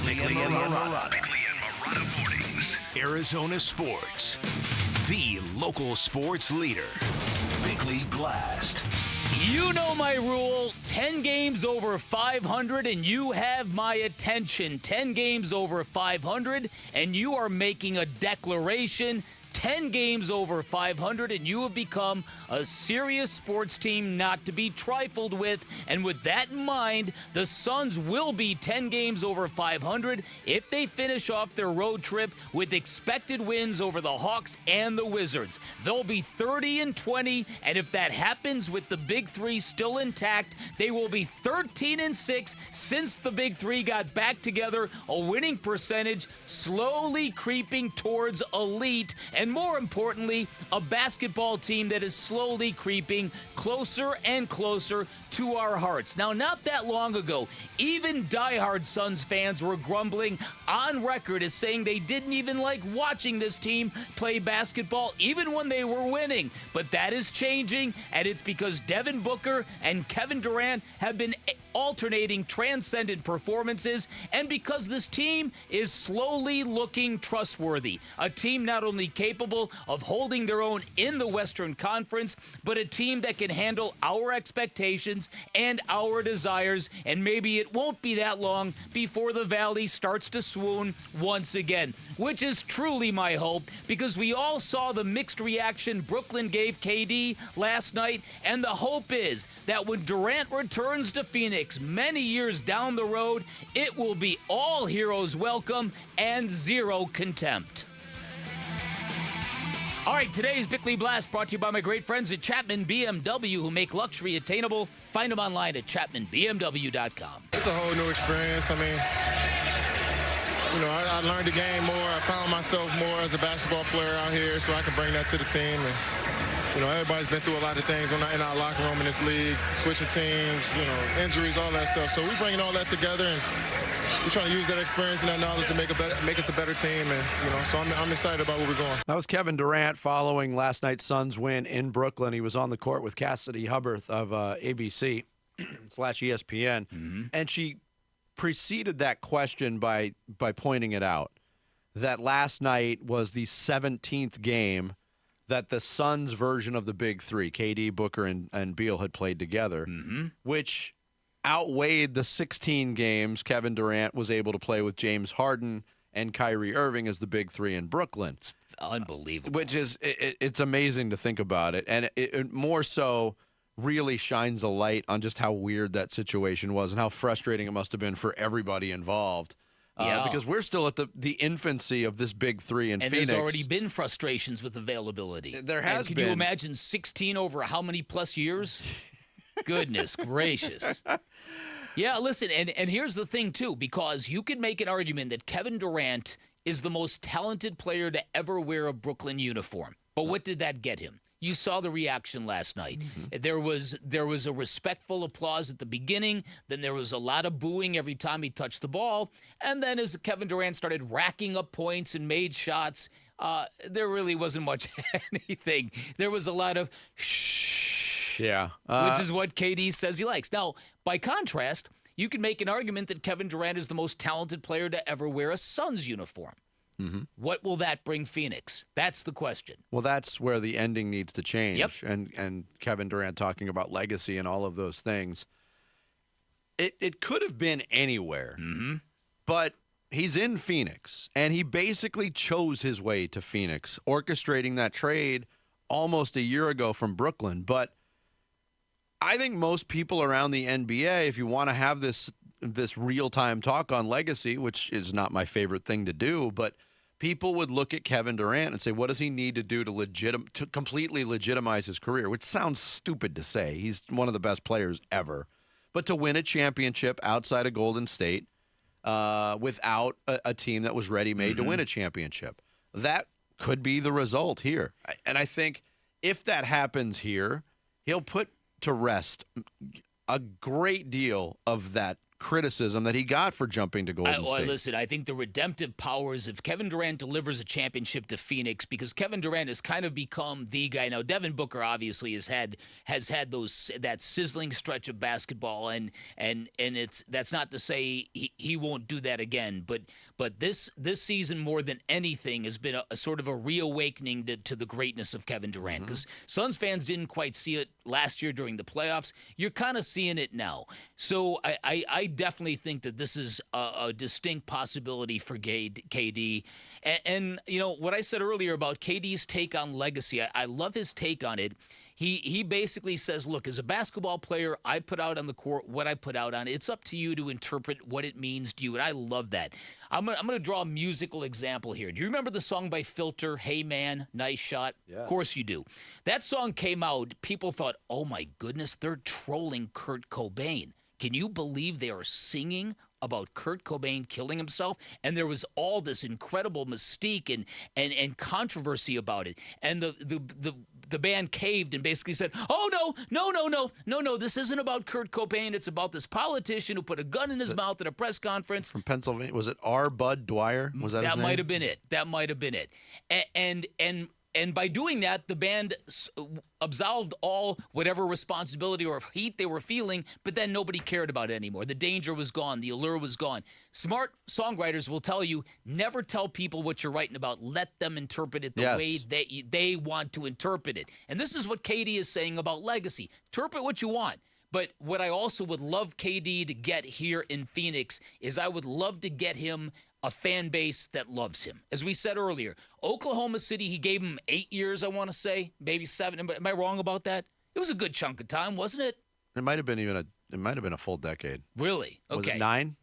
Bickley and Marotta mornings. Arizona sports. The local sports leader. Bickley Blast. You know my rule, 10 games over 500 and you have my attention. 10 games over 500 and you are making a declaration. 10 games over 500 and you have become a serious sports team not to be trifled with. And with that in mind, the Suns will be 10 games over 500 if they finish off their road trip with expected wins over the Hawks and the Wizards. They'll be 30-20, and if that happens with the Big Three still intact, they will be 13-6 since the Big Three got back together, a winning percentage slowly creeping towards elite, and more importantly, a basketball team that is slowly creeping closer and closer to our hearts. Now, not that long ago, even diehard Suns fans were grumbling on record as saying they didn't even like watching this team play basketball, even when they were winning. But that is changing, and it's because Devin Booker and Kevin Durant have been alternating transcendent performances, and because this team is slowly looking trustworthy. A team not only capable of holding their own in the Western Conference, but a team that can handle our expectations and our desires, and maybe it won't be that long before the Valley starts to swoon once again, which is truly my hope, because we all saw the mixed reaction Brooklyn gave KD last night, and the hope is that when Durant returns to Phoenix many years down the road, it will be all heroes welcome and zero contempt. All right, today's Bickley Blast brought to you by my great friends at Chapman BMW, who make luxury attainable. Find them online at chapmanbmw.com. It's a whole new experience. I mean, I learned the game more. I found myself more as a basketball player out here, so I can bring that to the team. And, everybody's been through a lot of things in our locker room in this league, switching teams, injuries, all that stuff. So we're bringing all that together, and we're trying to use that experience and that knowledge to make us a better team. And, so I'm excited about where we're going. That was Kevin Durant following last night's Suns win in Brooklyn. He was on the court with Cassidy Hubbard of ABC / ESPN. Mm-hmm. And she preceded that question by pointing it out, that last night was the 17th game that the Suns version of the Big Three, KD, Booker, and Beal, had played together, mm-hmm. which outweighed the 16 games Kevin Durant was able to play with James Harden and Kyrie Irving as the Big Three in Brooklyn. It's unbelievable. Which is, it's amazing to think about it. And it more so really shines a light on just how weird that situation was and how frustrating it must have been for everybody involved. Because we're still at the infancy of this Big Three in Phoenix. And there's already been frustrations with availability. There has been. Can you imagine 16 over how many plus years? Goodness gracious. Yeah, listen, and here's the thing, too, because you could make an argument that Kevin Durant is the most talented player to ever wear a Brooklyn uniform. But what did that get him? You saw the reaction last night. Mm-hmm. There was a respectful applause at the beginning. Then there was a lot of booing every time he touched the ball. And then as Kevin Durant started racking up points and made shots, there really wasn't much anything. There was a lot of shh. Yeah. Which is what KD says he likes. Now, by contrast, you can make an argument that Kevin Durant is the most talented player to ever wear a Suns uniform. Mm-hmm. What will that bring Phoenix? That's the question. Well, that's where the ending needs to change. Yep. And Kevin Durant talking about legacy and all of those things. It could have been anywhere, mm-hmm. but he's in Phoenix, and he basically chose his way to Phoenix, orchestrating that trade almost a year ago from Brooklyn. But I think most people around the NBA, if you want to have this real-time talk on legacy, which is not my favorite thing to do, but people would look at Kevin Durant and say, what does he need to do to completely legitimize his career? Which sounds stupid to say. He's one of the best players ever. But to win a championship outside of Golden State without a team that was ready-made mm-hmm. to win a championship, that could be the result here. And I think if that happens here, he'll put to rest a great deal of that criticism that he got for jumping to Golden State. Listen, I think the redemptive powers if Kevin Durant delivers a championship to Phoenix, because Kevin Durant has kind of become the guy. Now, Devin Booker obviously has had that sizzling stretch of basketball, and that's not to say he won't do that again. But this season more than anything has been a sort of a reawakening to the greatness of Kevin Durant, because Suns fans didn't quite see it last year during the playoffs. You're kind of seeing it now. So I definitely think that this is a distinct possibility for KD. And you know, what I said earlier about KD's take on legacy, I love his take on it. He basically says, look, as a basketball player, I put out on the court what I put out on. It's up to you to interpret what it means to you, and I love that. I'm gonna draw a musical example here. Do you remember the song by Filter, Hey Man, Nice Shot? Yes. Of course you do. That song came out, people thought, oh my goodness, they're trolling Kurt Cobain. Can you believe they are singing about Kurt Cobain killing himself? And there was all this incredible mystique and controversy about it. And the band caved and basically said, oh, no, this isn't about Kurt Cobain. It's about this politician who put a gun in his mouth at a press conference. From Pennsylvania. Was it R. Bud Dwyer? Was that his name? That might have been it. And by doing that, the band absolved all whatever responsibility or heat they were feeling, but then nobody cared about it anymore. The danger was gone. The allure was gone. Smart songwriters will tell you, never tell people what you're writing about. Let them interpret it the way they want to interpret it. And this is what KD is saying about legacy. Interpret what you want. But what I also would love KD to get here in Phoenix is I would love to get him a fan base that loves him. As we said earlier, Oklahoma City, he gave him 8 years, I want to say, maybe 7. Am I wrong about that? It was a good chunk of time, wasn't it? It might have been a full decade. Really? Okay. Was it 9,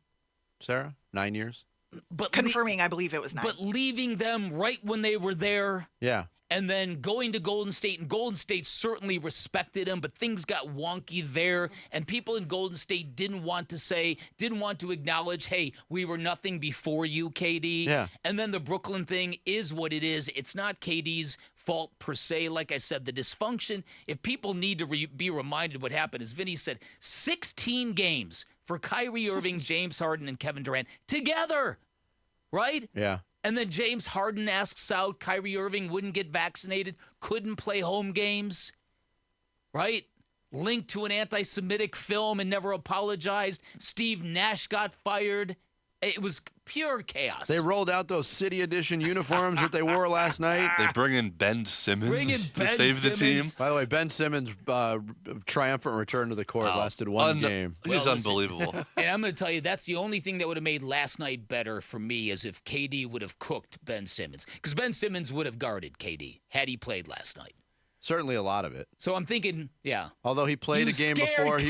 Sarah? 9 years? But confirming, I believe it was 9. But leaving them right when they were there. Yeah. And then going to Golden State, and Golden State certainly respected him, but things got wonky there, and people in Golden State didn't want to acknowledge, hey, we were nothing before you, KD. Yeah. And then the Brooklyn thing is what it is. It's not KD's fault per se. Like I said, the dysfunction, if people need to be reminded what happened, as Vinny said, 16 games for Kyrie Irving, James Harden, and Kevin Durant together, right? Yeah. And then James Harden asks out. Kyrie Irving wouldn't get vaccinated, couldn't play home games, right? Linked to an anti-Semitic film and never apologized. Steve Nash got fired. It was pure chaos. They rolled out those City Edition uniforms that they wore last night. They bring in Ben Simmons to save the team. By the way, Ben Simmons' triumphant return to the court lasted one game. He's unbelievable. And I'm going to tell you, that's the only thing that would have made last night better for me is if KD would have cooked Ben Simmons. Because Ben Simmons would have guarded KD had he played last night. Certainly a lot of it. So I'm thinking, yeah. Although he played a game before,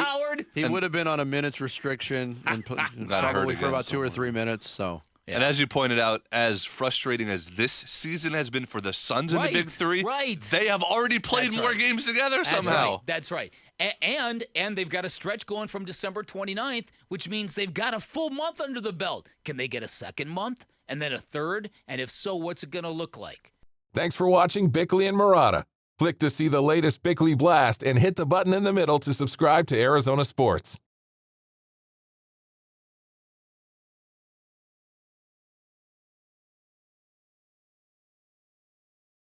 he would have been on a minutes restriction and probably for about 2 or 3 minutes. So. Yeah. And as you pointed out, as frustrating as this season has been for the Suns in the Big Three, they have already played more games together somehow. That's right. And they've got a stretch going from December 29th, which means they've got a full month under the belt. Can they get a second month and then a third? And if so, what's it going to look like? Thanks for watching Bickley and Marotta. Click to see the latest Bickley Blast and hit the button in the middle to subscribe to Arizona Sports.